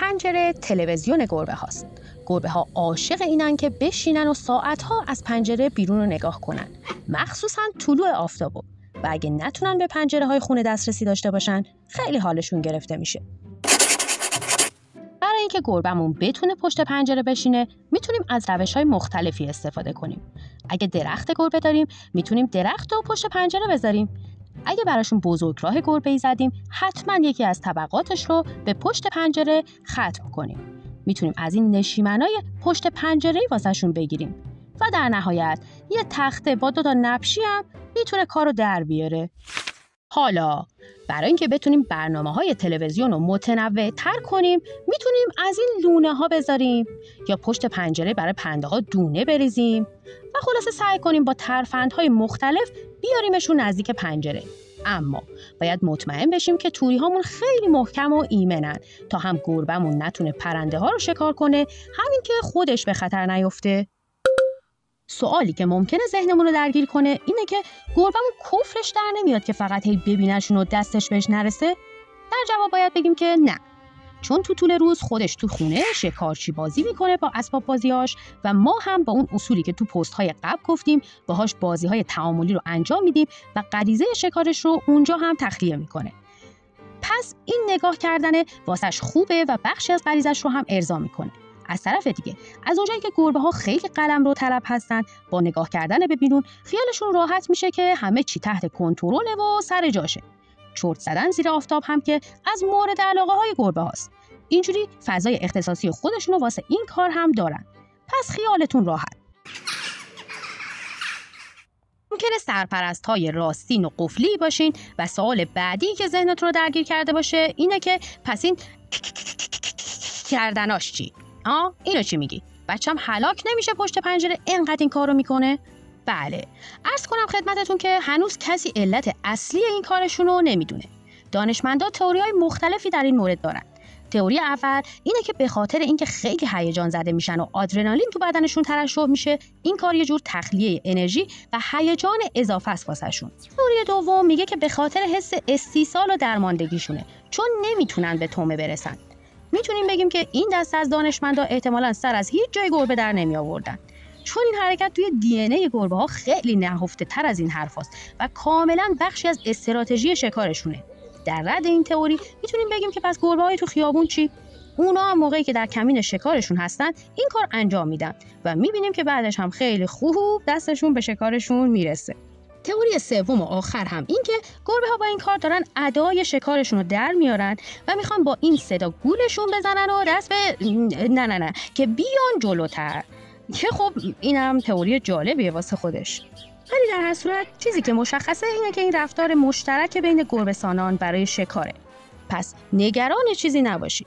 پنجره تلویزیون گربه هاست. گربه ها عاشق اینن که بشینن و ساعتها از پنجره بیرون رو نگاه کنن، مخصوصا طلوع آفتابو، و اگه نتونن به پنجره های خونه دسترسی داشته باشن خیلی حالشون گرفته میشه. برای اینکه گربه‌مون بتونه پشت پنجره بشینه میتونیم از روش‌های مختلفی استفاده کنیم. اگه درخت گربه داریم میتونیم درخت رو پشت پنجره بذاریم. اگه براشون بزرگراه گربه‌ای زدیم حتما یکی از طبقاتش رو به پشت پنجره ختم کنیم. میتونیم از این نشیمنای پشت پنجره‌ای واسهشون بگیریم و در نهایت یه تخته با 2 تا نبشی هم میتونه کارو در بیاره. حالا برای اینکه بتونیم برنامه‌های تلویزیون رو متنوع تر کنیم میتونیم از این لونه ها بذاریم یا پشت پنجره برای پرنده ها دونه بریزیم و خلاصه سعی کنیم با ترفندهای مختلف بیاریمشون نزدیک پنجره. اما باید مطمئن بشیم که توری هامون خیلی محکم و ایمنن تا هم گربه‌مون نتونه پرنده ها رو شکار کنه، همین که خودش به خطر نیفته. سوالی که ممکنه ذهنمون رو درگیر کنه اینه که گربه‌مون کفرش در نمیاد که فقط هی ببینشون و دستش بهش نرسه؟ در جواب باید بگیم که نه، چون تو طول روز خودش تو خونه شکارچی بازی میکنه با اسباب بازی‌هاش و ما هم با اون اصولی که تو پست‌های قبل گفتیم باهاش بازی‌های تعاملی رو انجام میدیم و غریزه شکارش رو اونجا هم تخلیه میکنه. پس این نگاه کردن واسش خوبه و بخشی از غریزش رو هم ارضا میکنه. از طرف دیگه از اونجایی که گربه‌ها خیلی قلمرو طلب هستن، با نگاه کردن به بیرون خیالشون راحت میشه که همه چی تحت کنترل و سر جاشه. چرت زدن زیر آفتاب هم که از مورد علاقه های گربه هاست. اینجوری فضای اختصاصی خودشونو واسه این کار هم دارن. پس خیالتون راحت. ممکنه سرپرست‌های راستین و قفلی باشین و سوال بعدی که ذهنتون رو درگیر کرده باشه اینه که پس این کردناش چی؟ اینو چی میگی؟ بچم هلاک نمیشه پشت پنجره اینقدر این کارو میکنه؟ بله، عرض کنم خدمتتون که هنوز کسی علت اصلی این کارشون رو نمیدونه. دانشمندا تئوری‌های مختلفی در این مورد دارن. تئوری اول اینه که به خاطر اینکه خیلی هیجان زده میشن و آدرنالین تو بدنشون ترشح میشه، این کار یه جور تخلیه انرژی و هیجان اضافه است واسهشون. تئوری دوم میگه که به خاطر حس استیصال و درماندگیشونه، چون نمیتونن به طعمه برسن. میتونیم بگیم که این دسته از دانشمندا احتمالاً سر از هیچ جای گربه در نمی آوردن، چون این حرکت توی دی ان ای گربه ها خیلی نهفته تر از این حرفاست و کاملا بخشی از استراتژی شکارشونه. در رد این تئوری میتونیم بگیم که پس گربه های تو خیابون چی؟ اونا هم موقعی که در کمین شکارشون هستن این کار انجام میدن و میبینیم که بعدش هم خیلی خوب دستشون به شکارشون میرسه. تئوری سوم و آخر هم این که گربه ها با این کار دارن ادای شکارشون رو در میارن و میخوان با این صدا گولشون بزنن و دست به نه که بیان جلوتر، که خب اینم تئوری جالبیه واسه خودش. ولی در هر صورت چیزی که مشخصه اینه که این رفتار مشترک بین گربه‌سانان برای شکاره. پس نگران چیزی نباشید.